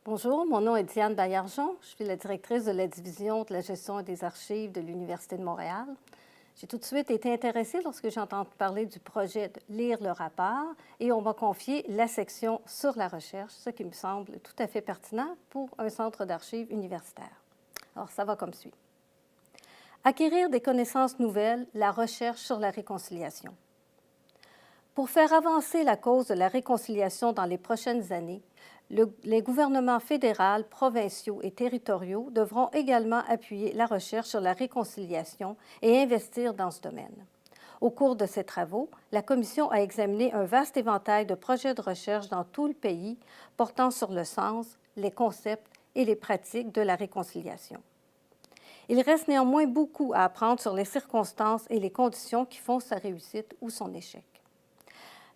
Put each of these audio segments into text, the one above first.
Bonjour, mon nom est Diane Baillargeon. Je suis la directrice de la division de la gestion et des archives de l'Université de Montréal. J'ai tout de suite été intéressée lorsque j'ai entendu parler du projet de lire le rapport et on m'a confié la section sur la recherche, ce qui me semble tout à fait pertinent pour un centre d'archives universitaire. Alors, ça va comme suit. Acquérir des connaissances nouvelles, la recherche sur la réconciliation. Pour faire avancer la cause de la réconciliation dans les prochaines années, les gouvernements fédéraux, provinciaux et territoriaux devront également appuyer la recherche sur la réconciliation et investir dans ce domaine. Au cours de ces travaux, la Commission a examiné un vaste éventail de projets de recherche dans tout le pays portant sur le sens, les concepts et les pratiques de la réconciliation. Il reste néanmoins beaucoup à apprendre sur les circonstances et les conditions qui font sa réussite ou son échec.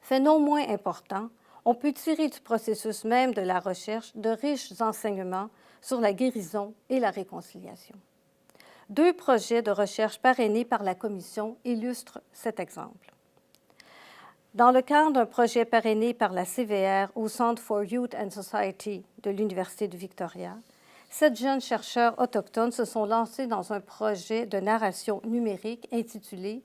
Fait non moins important, on peut tirer du processus même de la recherche de riches enseignements sur la guérison et la réconciliation. 2 projets de recherche parrainés par la Commission illustrent cet exemple. Dans le cadre d'un projet parrainé par la CVR au Centre for Youth and Society de l'Université de Victoria, 7 jeunes chercheurs autochtones se sont lancés dans un projet de narration numérique intitulé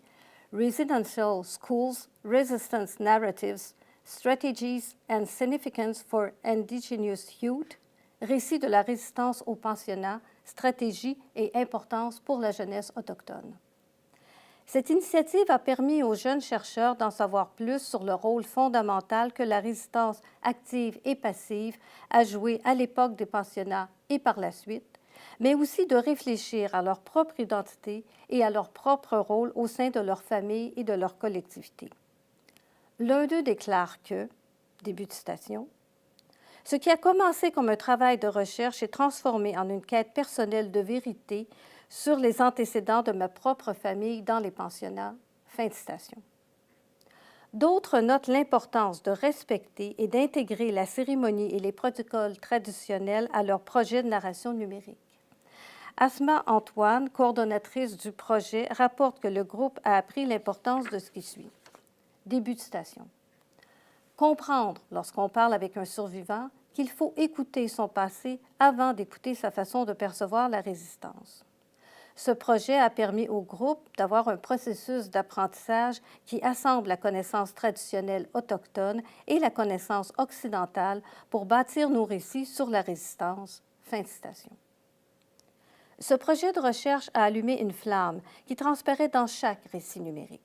Residential Schools Resistance Narratives, Strategies and Significance for Indigenous Youth, récit de la résistance au pensionnat, stratégie et importance pour la jeunesse autochtone. Cette initiative a permis aux jeunes chercheurs d'en savoir plus sur le rôle fondamental que la résistance active et passive a joué à l'époque des pensionnats et par la suite, mais aussi de réfléchir à leur propre identité et à leur propre rôle au sein de leur famille et de leur collectivité. L'un d'eux déclare que, début de citation, « Ce qui a commencé comme un travail de recherche est transformé en une quête personnelle de vérité sur les antécédents de ma propre famille dans les pensionnats. » Fin de citation. D'autres notent l'importance de respecter et d'intégrer la cérémonie et les protocoles traditionnels à leur projet de narration numérique. Asma Antoine, coordonnatrice du projet, rapporte que le groupe a appris l'importance de ce qui suit. Début de citation. Comprendre, lorsqu'on parle avec un survivant, qu'il faut écouter son passé avant d'écouter sa façon de percevoir la résistance. Ce projet a permis au groupe d'avoir un processus d'apprentissage qui assemble la connaissance traditionnelle autochtone et la connaissance occidentale pour bâtir nos récits sur la résistance. Fin de citation. Ce projet de recherche a allumé une flamme qui transparaît dans chaque récit numérique.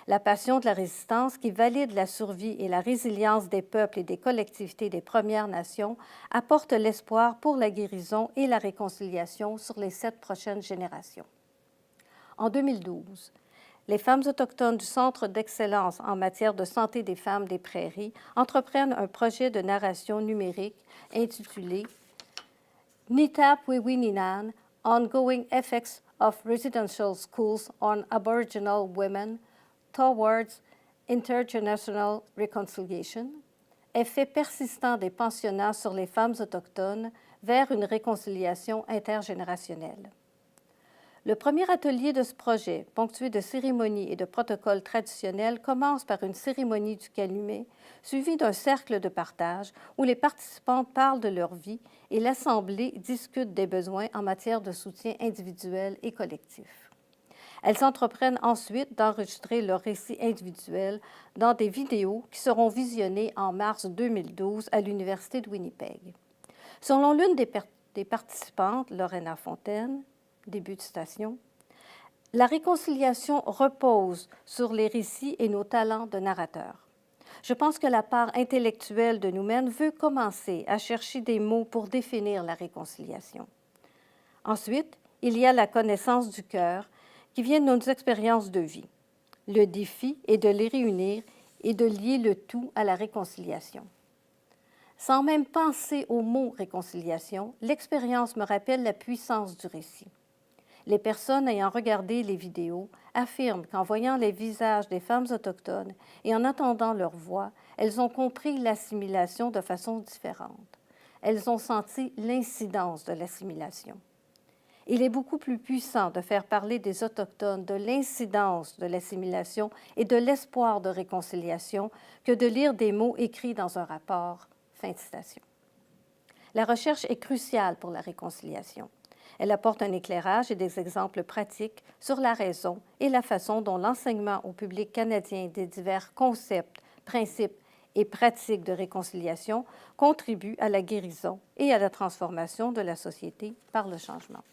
La passion de la résistance qui valide la survie et la résilience des peuples et des collectivités des Premières Nations apporte l'espoir pour la guérison et la réconciliation sur les 7 prochaines générations. En 2012, les femmes autochtones du Centre d'excellence en matière de santé des femmes des prairies entreprennent un projet de narration numérique intitulé « Nitap-Wiwininan, Ongoing Effects of Residential Schools on Aboriginal Women Towards Intergenerational Reconciliation, effet persistant des pensionnats sur les femmes autochtones vers une réconciliation intergénérationnelle. » Le premier atelier de ce projet, ponctué de cérémonies et de protocoles traditionnels, commence par une cérémonie du calumet, suivie d'un cercle de partage où les participantes parlent de leur vie et l'assemblée discute des besoins en matière de soutien individuel et collectif. Elles entreprennent ensuite d'enregistrer leurs récits individuels dans des vidéos qui seront visionnées en mars 2012 à l'Université de Winnipeg. Selon l'une des participantes, Lorena Fontaine, début de citation, « La réconciliation repose sur les récits et nos talents de narrateurs. Je pense que la part intellectuelle de nous-mêmes veut commencer à chercher des mots pour définir la réconciliation. Ensuite, il y a la connaissance du cœur qui vient de nos expériences de vie. Le défi est de les réunir et de lier le tout à la réconciliation. Sans même penser au mot réconciliation, l'expérience me rappelle la puissance du récit. Les personnes ayant regardé les vidéos affirment qu'en voyant les visages des femmes autochtones et en entendant leur voix, elles ont compris l'assimilation de façon différente. Elles ont senti l'incidence de l'assimilation. Il est beaucoup plus puissant de faire parler des Autochtones de l'incidence de l'assimilation et de l'espoir de réconciliation que de lire des mots écrits dans un rapport. Fin de citation. La recherche est cruciale pour la réconciliation. Elle apporte un éclairage et des exemples pratiques sur la raison et la façon dont l'enseignement au public canadien des divers concepts, principes et pratiques de réconciliation contribue à la guérison et à la transformation de la société par le changement.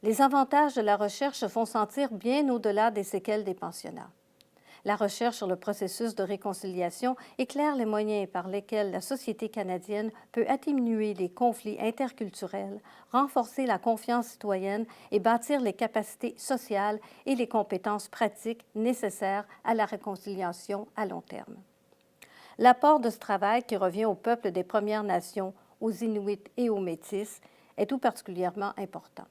Les avantages de la recherche se font sentir bien au-delà des séquelles des pensionnats. La recherche sur le processus de réconciliation éclaire les moyens par lesquels la société canadienne peut atténuer les conflits interculturels, renforcer la confiance citoyenne et bâtir les capacités sociales et les compétences pratiques nécessaires à la réconciliation à long terme. L'apport de ce travail qui revient au peuple des Premières Nations, aux Inuits et aux Métis est tout particulièrement important.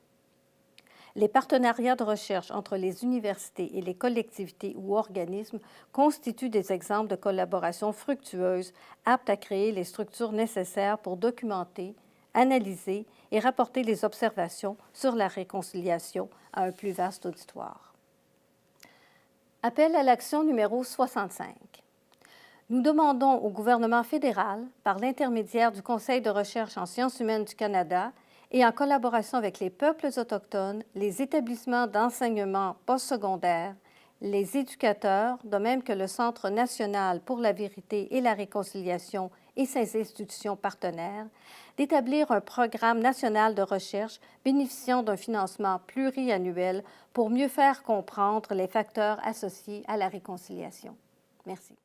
Les partenariats de recherche entre les universités et les collectivités ou organismes constituent des exemples de collaboration fructueuse aptes à créer les structures nécessaires pour documenter, analyser et rapporter les observations sur la réconciliation à un plus vaste auditoire. Appel à l'action numéro 65. Nous demandons au gouvernement fédéral, par l'intermédiaire du Conseil de recherche en sciences humaines du Canada, et en collaboration avec les peuples autochtones, les établissements d'enseignement postsecondaire, les éducateurs, de même que le Centre national pour la vérité et la réconciliation et ses institutions partenaires, d'établir un programme national de recherche bénéficiant d'un financement pluriannuel pour mieux faire comprendre les facteurs associés à la réconciliation. Merci.